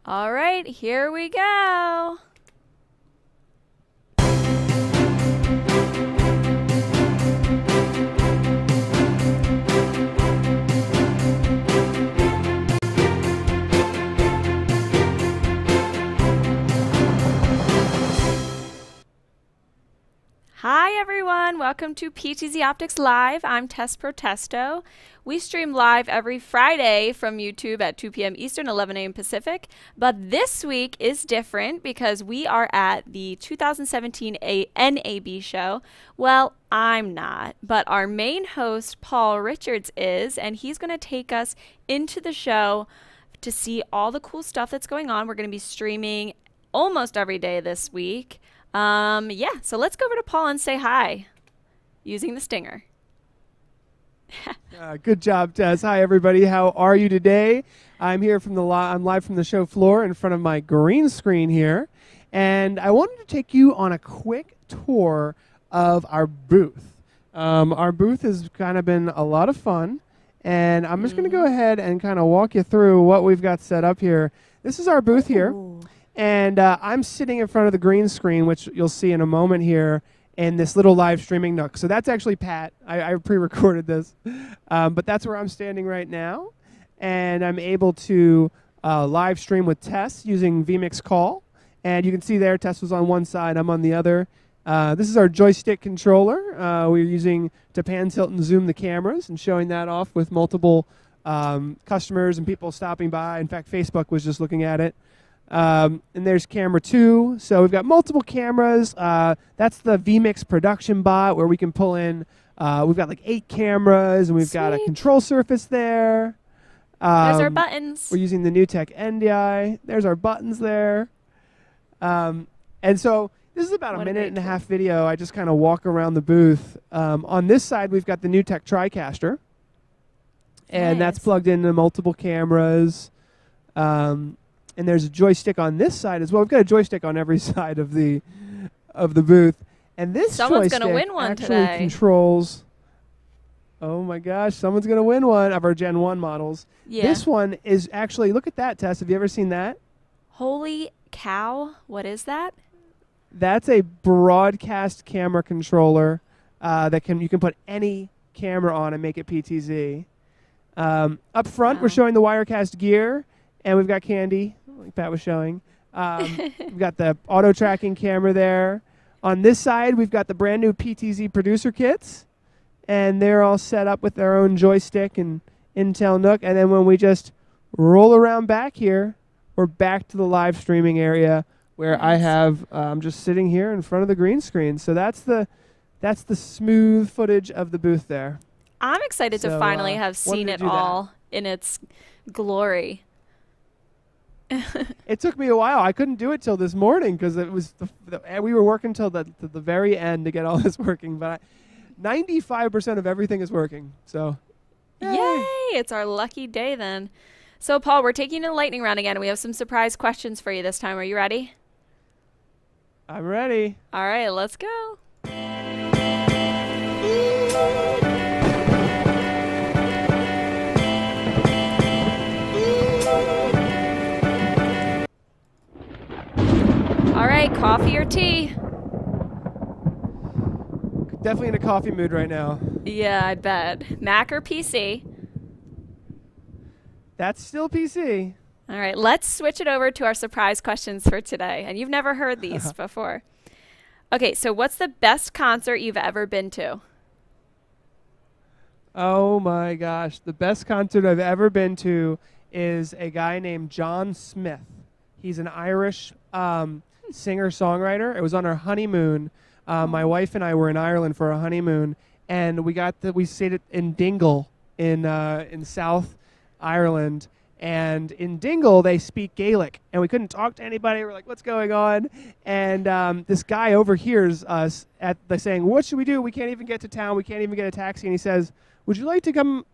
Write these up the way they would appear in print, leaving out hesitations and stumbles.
All right, here we go. Hi everyone, welcome to PTZOptics Live. I'm Tess Protesto. We stream live every Friday from YouTube at 2 p.m. Eastern, 11 a.m. Pacific. But this week is different because we are at the 2017 NAB Show. Well, I'm not, but our main host, Paul Richards, is, and he's going to take us into the show to see all the cool stuff that's going on. We're going to be streaming almost every day this week. Yeah, so let's go over to Paul and say hi using the stinger. Good job, Tess. Hi, everybody. How are you today? I'm here from I'm live from the show floor in front of my green screen here, and I wanted to take you on a quick tour of our booth. Our booth has kind of been a lot of fun, and I'm just going to go ahead and kind of walk you through what we've got set up here. This is our booth here. And I'm sitting in front of the green screen, which you'll see in a moment here, in this little live streaming nook. So that's actually Pat. I pre-recorded this. But that's where I'm standing right now. And I'm able to live stream with Tess using vMix Call. And you can see there, Tess was on one side, I'm on the other. This is our joystick controller. We're using to pan, tilt, and zoom the cameras and showing that off with multiple customers and people stopping by. In fact, Facebook was just looking at it. And there's camera 2. So we've got multiple cameras. That's the vMix production bot where we can pull in. We've got like 8 cameras, and we've got a control surface there. There's our buttons. We're using the NewTek NDI. There's our buttons there. And so this is about a minute and a half video. I just kind of walk around the booth. On this side, we've got the NewTek TriCaster. And that's plugged into multiple cameras. And there's a joystick on this side as well. We've got a joystick on every side of the booth. And this someone's joystick gonna win one actually today. Controls. Oh my gosh, someone's going to win one of our Gen 1 models. Yeah. This one is actually, look at that, Tess. Have you ever seen that? Holy cow, what is that? That's a broadcast camera controller that you can put any camera on and make it PTZ. Up front, we're showing the Wirecast gear, and we've got Candy, like Pat was showing. We've got the auto tracking camera there. On this side, we've got the brand new PTZ producer kits, and they're all set up with their own joystick and Intel NUC. And then when we just roll around back here, we're back to the live streaming area where I have I'm just sitting here in front of the green screen. So that's the smooth footage of the booth there. I'm excited to finally have seen it all in its glory. It took me a while. I couldn't do it till this morning because it was we were working till the very end to get all this working. But 95% of everything is working. So, yay! It's our lucky day then. So, Paul, we're taking a lightning round again. We have some surprise questions for you this time. Are you ready? I'm ready. All right, let's go. All right, coffee or tea? Definitely in a coffee mood right now. Yeah, I bet. Mac or PC? That's still PC. All right, let's switch it over to our surprise questions for today. And you've never heard these before. Okay, so what's the best concert you've ever been to? Oh my gosh. The best concert I've ever been to is a guy named John Smith. He's an Irish singer-songwriter. It was on our honeymoon. My wife and I were in Ireland for a honeymoon, and we stayed in Dingle in South Ireland. And in Dingle, they speak Gaelic, and we couldn't talk to anybody. We're like, what's going on? And this guy overhears us saying, what should we do? We can't even get to town. We can't even get a taxi. And he says, would you like to come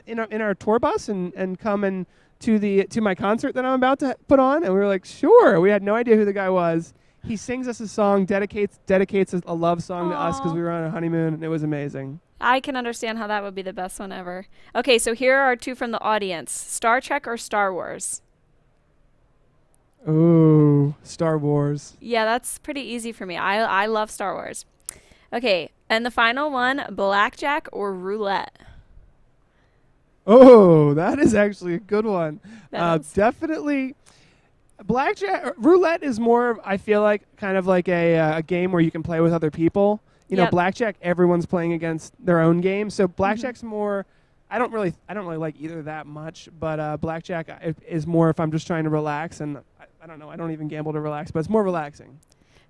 in our tour bus and come to my concert that I'm about to put on? And we were like, sure. We had no idea who the guy was. He sings us a song, dedicates a love song to us because we were on a honeymoon, and it was amazing. I can understand how that would be the best one ever. Okay, so here are 2 from the audience. Star Trek or Star Wars? Ooh, Star Wars. Yeah, that's pretty easy for me. I love Star Wars. Okay, and the final one, blackjack or roulette? Oh, that is actually a good one. That is. Definitely. Blackjack, roulette is more, I feel like, kind of like a game where you can play with other people. You know, Yep. blackjack, everyone's playing against their own game. So Mm-hmm. blackjack's more. I don't really like either that much, but blackjack is more if I'm just trying to relax, and I don't know. I don't even gamble to relax, but it's more relaxing.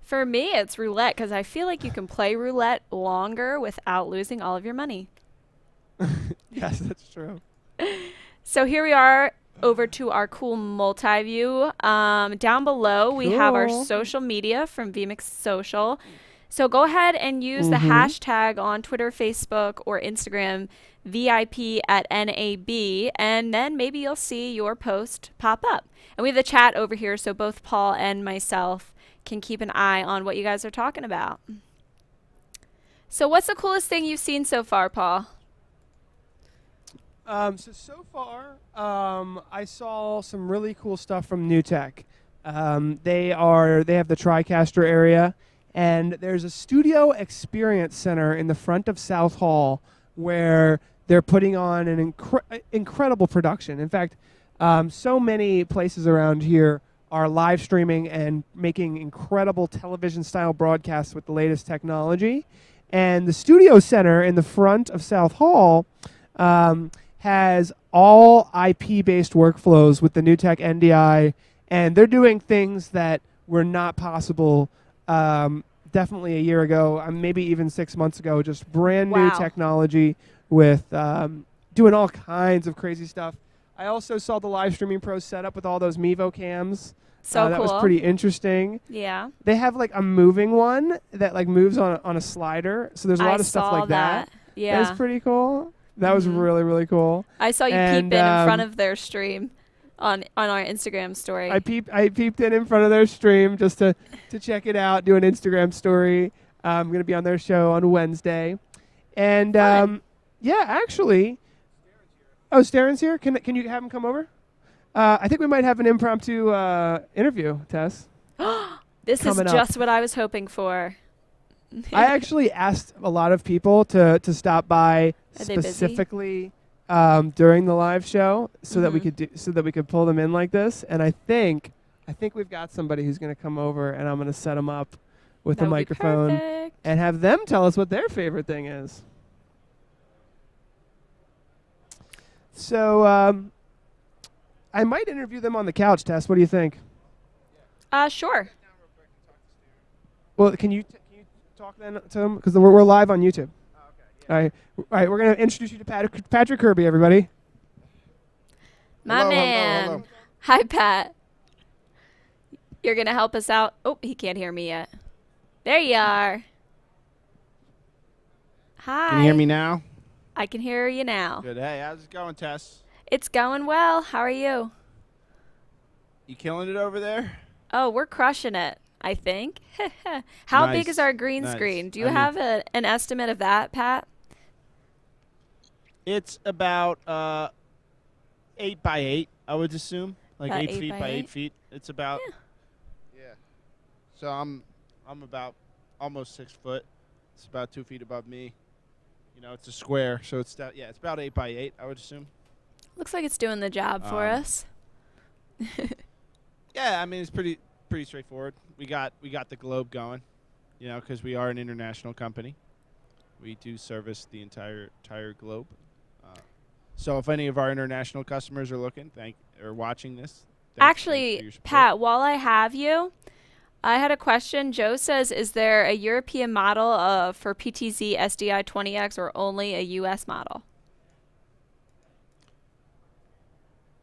For me, it's roulette because I feel like you can play roulette longer without losing all of your money. Yes, that's true. So here we are over to our cool multi-view. Down below, we have our Cool. social media from vMix Social. So go ahead and use the Mhm. hashtag on Twitter, Facebook, or Instagram, VIP at NAB, and then maybe you'll see your post pop up. And we have the chat over here, so both Paul and myself can keep an eye on what you guys are talking about. So what's the coolest thing you've seen so far, Paul? So far, I saw some really cool stuff from NewTek. They have the TriCaster area, and there's a studio experience center in the front of South Hall where they're putting on an incredible production. In fact, so many places around here are live streaming and making incredible television-style broadcasts with the latest technology. And the studio center in the front of South Hall has all IP-based workflows with the NewTek NDI, and they're doing things that were not possible definitely a year ago, maybe even 6 months ago. Just brand new Wow. technology with doing all kinds of crazy stuff. I also saw the live streaming pro setup with all those Mevo cams. So that cool. was pretty interesting. Yeah. They have like a moving one that like moves on a slider. So there's a lot of stuff like that. Yeah. That's pretty cool. That was Mhm. really, really cool. I saw you And, peep in front of their stream on our Instagram story. I peeped in front of their stream just to check it out, do an Instagram story. I'm going to be on their show on Wednesday. And Fun. yeah, actually. Oh, Staren's here? Can you have him come over? I think we might have an impromptu interview, Tess. This is coming up. just what I was hoping for. I actually asked a lot of people to stop by Are they busy? specifically during the live show so that we Mhm. could pull them in like this. And I think we've got somebody who's going to come over, and I'm going to set them up with That a would be microphone perfect. and have them tell us what their favorite thing is. So I might interview them on the couch, Tess. What do you think? Sure. Well, can you talk then to them? Because we're live on YouTube. All right. We're going to introduce you to Patrick Kirby, everybody. My Hello, hello, man. hello. Hi, Pat. You're going to help us out. Oh, he can't hear me yet. There you are. Hi. Can you hear me now? I can hear you now. Good. Hey, how's it going, Tess? It's going well. How are you? You killing it over there? Oh, we're crushing it, I think. How big Nice. is our green Nice. screen? Do you I mean- have an estimate of that, Pat? It's about 8 by 8, I would assume. Like About 8 8 feet by by 8? 8 feet. It's about yeah. So I'm about almost 6 foot. It's about 2 feet above me. You know, it's a square, so it's it's about 8 by 8, I would assume. Looks like it's doing the job for us. Yeah, I mean it's pretty straightforward. We got the globe going, you know, because we are an international company. We do service the entire globe. So if any of our international customers are looking, or watching this, thanks for Actually, your support. Pat, while I have you, I had a question. Joe says, is there a European model for PTZ-SDI 20X or only a U.S. model?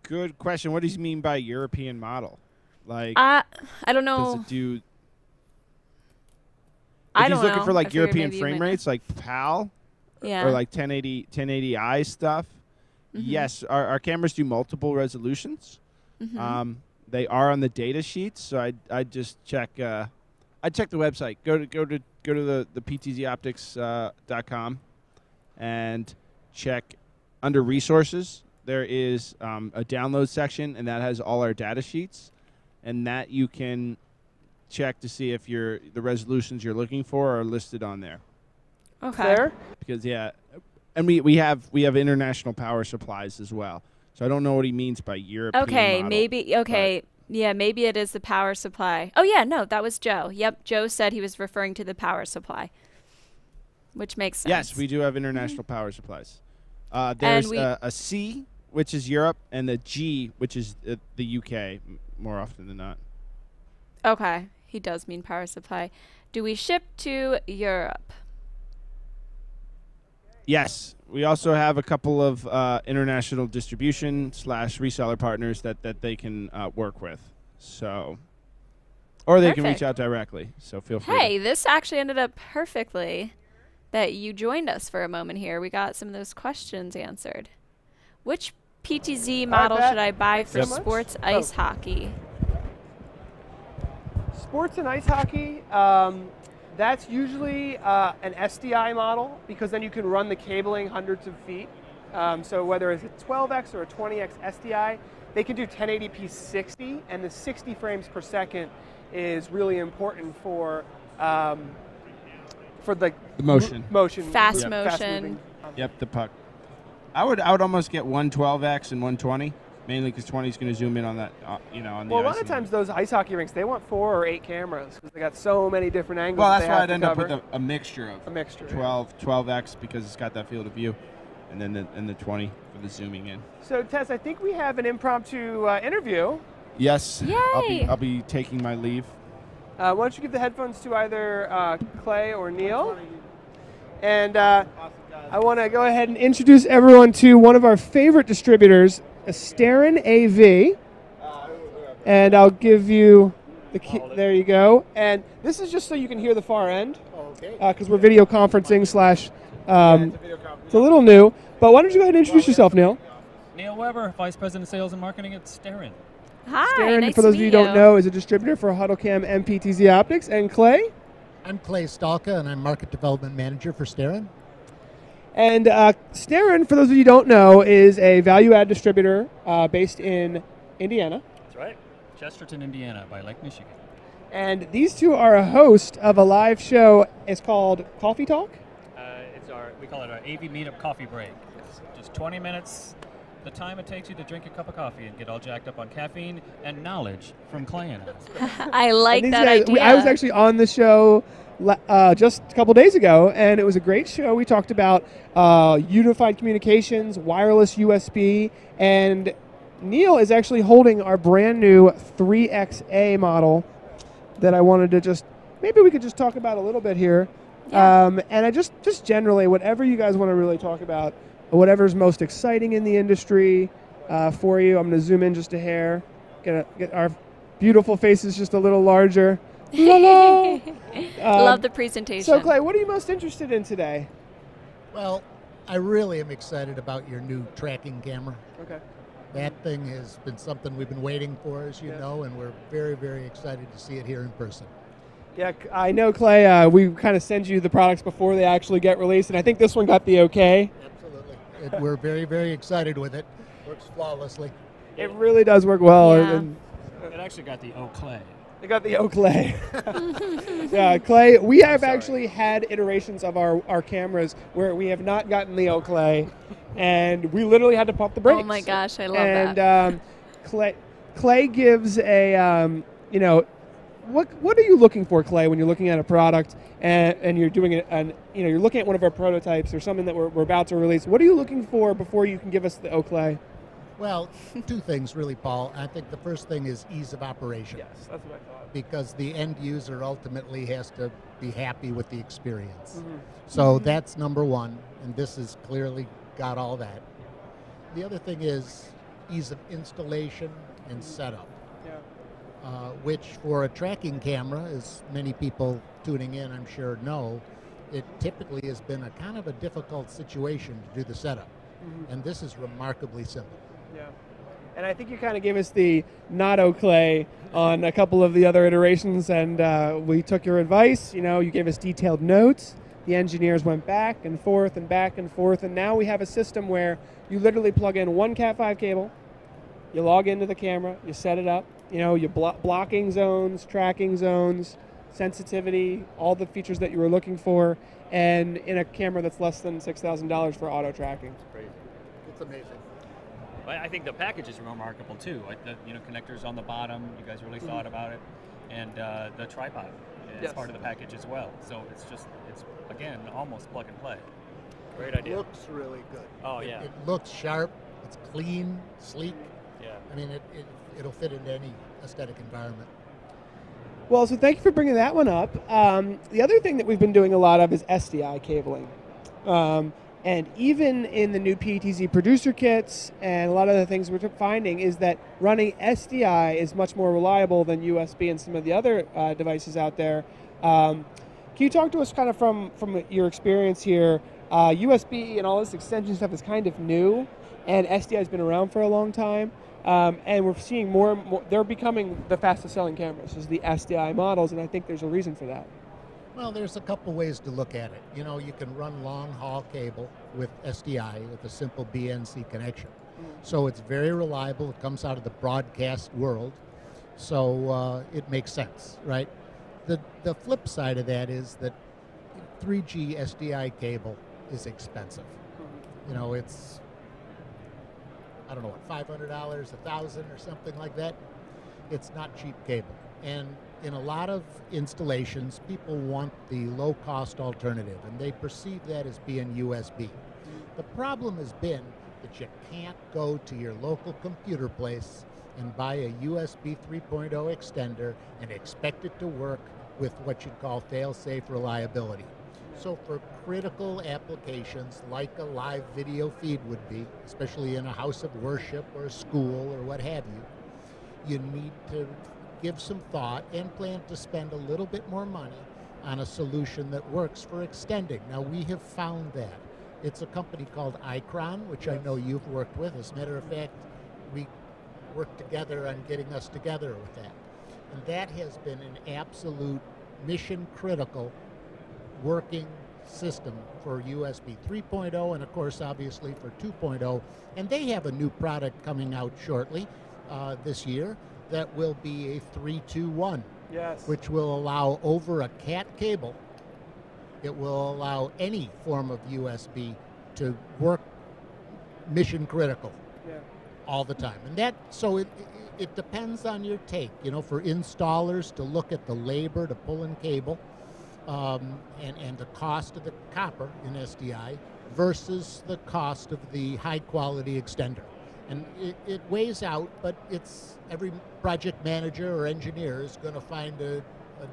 Good question. What does he mean by European model? Like, I don't does know. it do? I If don't he's looking know. for I like figured European maybe you frame might know. rates, like PAL, Yeah. or like 1080i stuff. Mhm. Yes, our cameras do multiple resolutions. Mhm. They are on the data sheets, so I just check. I check the website. Go to the PTZOptics.com and check under resources. There is a download section, and that has all our data sheets. and that you can check to see if the resolutions you're looking for are listed on there. Okay. There. Because and we have international power supplies as well. So I don't know what he means by European model, maybe yeah, maybe it is the power supply. Oh yeah, no, that was Joe. Yep, Joe said he was referring to the power supply, which makes sense. Yes, we do have international power supplies. There's a C, which is Europe, and the G, which is the UK, more often than not. Okay, he does mean power supply. Do we ship to Europe? Yes, we also have a couple of international distribution / reseller partners that they can work with. So, or they can reach out directly. So feel free. Hey, this actually ended up perfectly that you joined us for a moment here. We got some of those questions answered. Which PTZ model should I buy for sports ice hockey? Sports and ice hockey, that's usually an SDI model, because then you can run the cabling hundreds of feet. So whether it's a 12x or a 20x SDI, they can do 1080p 60, and the 60 frames per second is really important for the motion. Fast motion. Yep, the puck. I would almost get one 12x and 120. Mainly because 20 is going to zoom in on that, on the ice. Well, a lot of times those ice hockey rinks, they want 4 or 8 cameras because they got so many different angles. Well, that's why I'd end up with a mixture of 12x because it's got that field of view, and then the 20 for the zooming in. So, Tess, I think we have an impromptu interview. Yes. Yay! I'll be taking my leave. Why don't you give the headphones to either Clay or Neil? And I want to go ahead and introduce everyone to one of our favorite distributors, Starin AV, and I'll give you the key. There you go. And this is just so you can hear the far end, because we're video conferencing / it's a little new. But why don't you go ahead and introduce yourself, Neil? Neil Weber, Vice President of Sales and Marketing at Starin. Hi, Starin, nice for those to of you meet who don't know, is a distributor for HuddleCam and PTZOptics. And Clay? I'm Clay Stalka, and I'm Market Development Manager for Starin. And Starin, for those of you who don't know, is a value-add distributor based in Indiana. That's right. Chesterton, Indiana, by Lake Michigan. And these two are a host of a live show. It's called Coffee Talk. We call it our AV Meetup Coffee Break. It's just 20 minutes, the time it takes you to drink a cup of coffee and get all jacked up on caffeine and knowledge from Clay and us. I like that guys, idea. I was actually on the show just a couple days ago, and it was a great show. We talked about unified communications, wireless USB, and Neil is actually holding our brand new 3XA model that I wanted to maybe we could just talk about a little bit here. Yeah. And I just generally, whatever you guys want to really talk about, whatever's most exciting in the industry for you. I'm going to zoom in just a hair, get our beautiful faces just a little larger. Love the presentation. So, Clay, what are you most interested in today? Well, I really am excited about your new tracking camera. Okay. That thing has been something we've been waiting for, as you know, and we're very, very excited to see it here in person. Yeah, I know, Clay. We kind of send you the products before they actually get released, and I think this one got the okay. Absolutely. We're very, very excited with it. Works flawlessly. It really does work well. Yeah. It actually got the Clay. They got the Clay. Yeah, Clay, we have actually had iterations of our cameras where we have not gotten the Clay, and we literally had to pump the brakes. Oh my gosh, I love that. that. And Clay gives a, what are you looking for, Clay, when you're looking at a product and you're doing it, and you're looking at one of our prototypes or something that we're about to release? What are you looking for before you can give us the Clay? Well, two things really, Paul. I think the first thing is ease of operation. Yes, that's what I thought. Because the end user ultimately has to be happy with the experience. Mm-hmm. So that's number one, and this has clearly got all that. The other thing is ease of installation and setup, which for a tracking camera, as many people tuning in I'm sure know, it typically has been a kind of a difficult situation to do the setup. Mm-hmm. And this is remarkably simple. Yeah. And I think you kind of gave us the not Clay on a couple of the other iterations, and we took your advice. You gave us detailed notes. The engineers went back and forth, and now we have a system where you literally plug in one Cat5 cable, You log into the camera, you set it up, you know, you blocking zones, tracking zones, sensitivity, all the features that you were looking for, and in a camera that's less than $6,000 for auto tracking. It's crazy. It's amazing. But I think the package is remarkable too. Like the connectors on the bottom, you guys really thought about it, and the tripod is part of the package as well. So it's again almost plug and play. Great idea. It looks really good. Oh yeah. It looks sharp. It's clean, sleek. Yeah. I mean, it'll fit into any aesthetic environment. Well, so thank you for bringing that one up. The other thing that we've been doing a lot of is SDI cabling. And even in the new PTZ producer kits and a lot of the things we're finding is that running SDI is much more reliable than USB and some of the other devices out there. Can you talk to us kind of from your experience here? USB and all this extension stuff is kind of new, and SDI has been around for a long time. And we're seeing more and more, they're becoming the fastest selling cameras, is the SDI models, and I think there's a reason for that. Well, there's a couple ways to look at it. You know, you can run long haul cable with SDI with a simple BNC connection. So it's very reliable. It comes out of the broadcast world. So it makes sense, right? The flip side of that is that 3G SDI cable is expensive. You know, it's, I don't know, what, $500, $1,000 or something like that. It's not cheap cable. And in a lot of installations, people want the low-cost alternative, and they perceive that as being USB. The problem has been that you can't go to your local computer place and buy a USB 3.0 extender and expect it to work with what you'd call fail-safe reliability. So for critical applications like a live video feed would be, especially in a house of worship or a school or what have you, you need to give some thought and plan to spend a little bit more money on a solution that works for extending. Now, we have found that. It's a company called Icron, which I know you've worked with. As a matter of fact, we worked together on getting us together with that. And that has been an absolute mission-critical working system for USB 3.0 and, of course, obviously for 2.0. And they have a new product coming out shortly this year that will be a 3-2-1, which will allow over a CAT cable. It will allow any form of USB to work mission critical all the time. And that, so it depends on your take, you know, for installers to look at the labor to pull in cable and the cost of the copper in SDI versus the cost of the high quality extender. And it weighs out, but it's every project manager or engineer is going to find a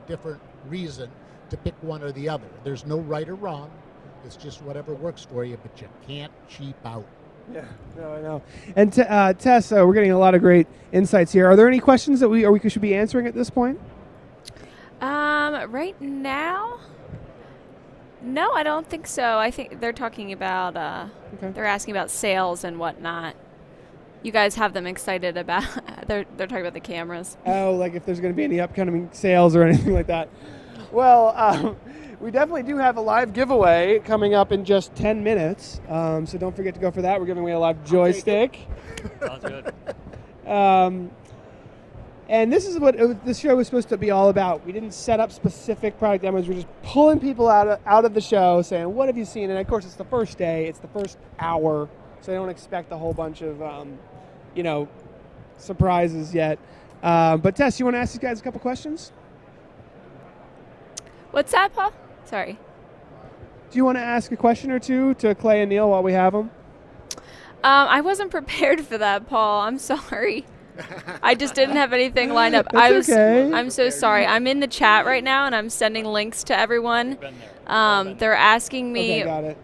different reason to pick one or the other. There's no right or wrong. It's just whatever works for you, but you can't cheap out. Yeah, no, I know. And Tess, we're getting a lot of great insights here. Are there any questions that we should be answering at this point? Right now, no, I don't think so. I think they're talking about, they're asking about sales and whatnot. You guys have them excited about, they're talking about the cameras. Oh, like if there's going to be any upcoming sales or anything like that. Well, we definitely do have a live giveaway coming up in just 10 minutes. So don't forget to go for that. We're giving away a live joystick. Sounds good. And this is what this show was supposed to be all about. We didn't set up specific product demos. We're just pulling people out of the show saying, what have you seen? And of course, it's the first day. It's the first hour. So I don't expect a whole bunch of, surprises yet. But Tess, you want to ask these guys a couple questions? What's that, Paul? Sorry. Do you want to ask a question or two to Clay and Neil while we have them? I wasn't prepared for that, Paul. I'm sorry. I just didn't have anything lined up. Okay. I'm so sorry. I'm in the chat right now, and I'm sending links to everyone. They're asking me got it.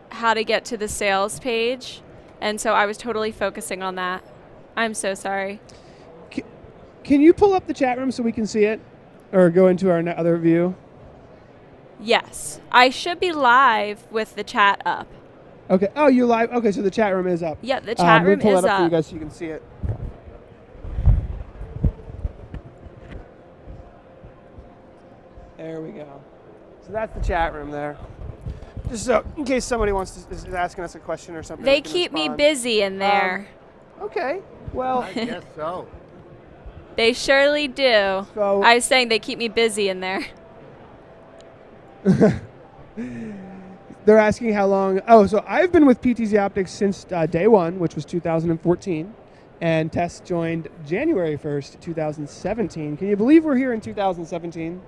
how to get to the sales page, and so I was totally focusing on that. I'm so sorry. Can you pull up the chat room so we can see it, or go into our other view? Yes. I should be live with the chat up. Okay. Oh, you're live. Okay, so the chat room is up. Yeah, the chat room pull is that up for you up. guys so you can see it. There we go. So that's the chat room there. Just so in case somebody is asking us a question or something. They we can keep me respond. busy in there. Okay. Well, I guess so. They surely do. so I was saying they keep me busy in there. they're asking how long. Oh, so I've been with PTZOptics since day one, which was 2014. And Tess joined January 1st, 2017. Can you believe we're here in 2017?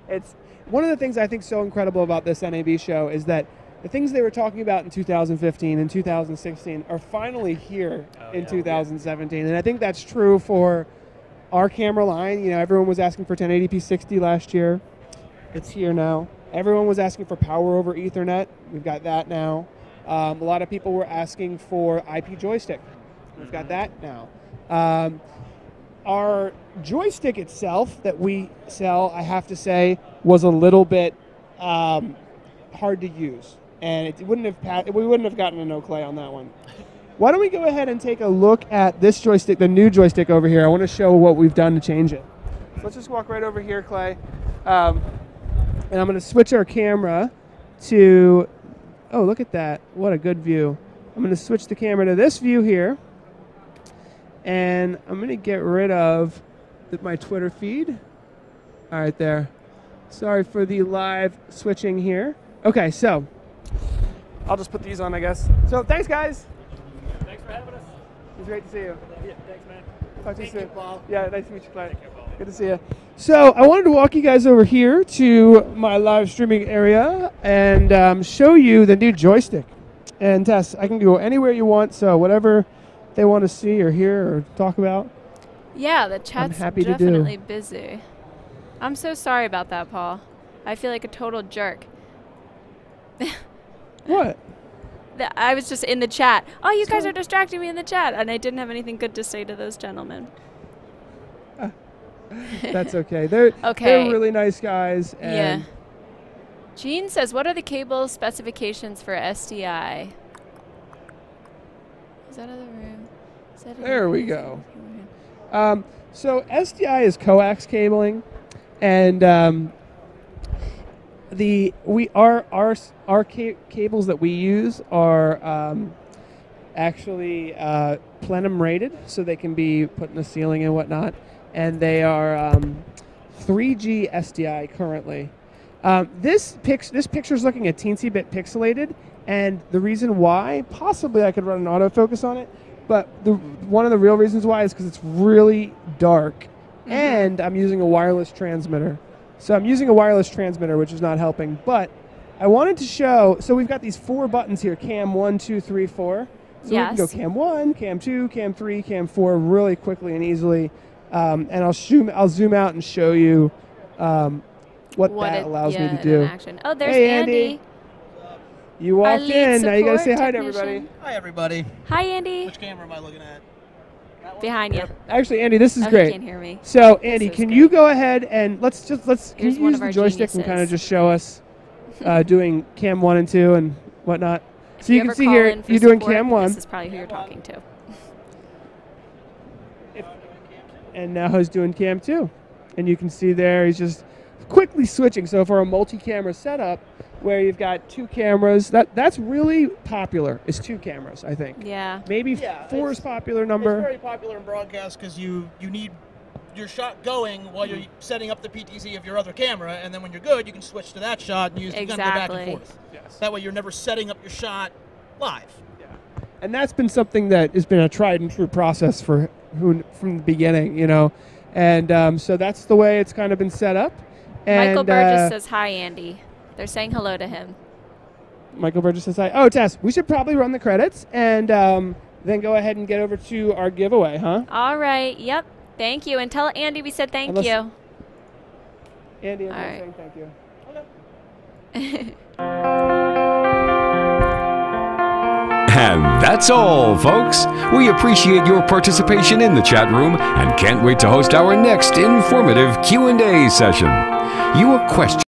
It's one of the things I think so incredible about this NAB show is that the things they were talking about in 2015 and 2016 are finally here in 2017. And I think that's true for our camera line. You know, everyone was asking for 1080p 60 last year. It's here now. Everyone was asking for power over Ethernet. We've got that now. A lot of people were asking for IP joystick. We've got that now. Our joystick itself that we sell, I have to say, was a little bit hard to use, and we wouldn't have gotten a no clay on that one. Why don't we go ahead and take a look at this joystick, the new joystick over here? I want to show what we've done to change it. So let's just walk right over here, Clay, and I'm going to switch our camera to. Oh, look at that. What a good view. I'm going to switch the camera to this view here. And I'm going to get rid of my Twitter feed. All right, there. Sorry for the live switching here. Okay, so I'll just put these on, I guess. So thanks, guys. Thanks for having us. It's great to see you. Yeah, thanks, man. Talk to you soon. Thank you, Paul. Yeah, nice to meet you, Clay. Take care, Paul. Good to see you. So I wanted to walk you guys over here to my live streaming area and show you the new joystick. And Tess, I can go anywhere you want, so whatever they want to see or hear or talk about. Yeah, the chat's happy to do. definitely busy. I'm so sorry about that, Paul. I feel like a total jerk. What? I was just in the chat. Oh, you guys are distracting me in the chat, and I didn't have anything good to say to those gentlemen. That's okay. They're really nice guys. And yeah. Gene says, what are the cable specifications for SDI? Is that other room? Is that there we go. So SDI is coax cabling, and our cables that we use are actually plenum rated, so they can be put in the ceiling and whatnot, and they are 3G SDI currently. This picture is looking a teensy bit pixelated, and the reason why, possibly I could run an autofocus on it, but one of the real reasons why is because it's really dark, and I'm using a wireless transmitter. So I'm using a wireless transmitter, which is not helping, but I wanted to show, so we've got these 4 buttons here, cam 1, 2, 3, 4. So we can go cam 1, cam 2, cam 3, cam 4 really quickly and easily, and I'll zoom out and show you what that allows me to do. Oh, there's hey, Andy. You walked in. Now you got to say hi to everybody. Hi, everybody. Hi, Andy. Which camera am I looking at? Behind you. Actually, Andy, this is He great. can't hear me. So, Andy, can you go ahead and can you use the joystick and kind of geniuses. just show us doing cam 1 and 2 and whatnot? If So you can see here, you're doing cam 1. This is probably who you're talking to. And now he's doing cam 2. And you can see there he's just quickly switching. So for a multi-camera setup where you've got 2 cameras, that's really popular, is 2 cameras, I think. Yeah. Maybe 4 is popular number. It's very popular in broadcast because you need your shot going while you're setting up the PTZ of your other camera, and then when you're good, you can switch to that shot and use the gun to go back and forth. Yes. That way you're never setting up your shot live. Yeah. And that's been something that has been a tried and true process from the beginning, you know. And so that's the way it's kind of been set up. And, Michael Burgess says hi, Andy. They're saying hello to him. Michael Burgess says hi. Oh, Tess, we should probably run the credits and then go ahead and get over to our giveaway, huh? All right. Yep. Thank you. And tell Andy we said thank you. Andy, I'm right. saying thank you. And that's all, folks. We appreciate your participation in the chat room and can't wait to host our next informative Q&A session. You a question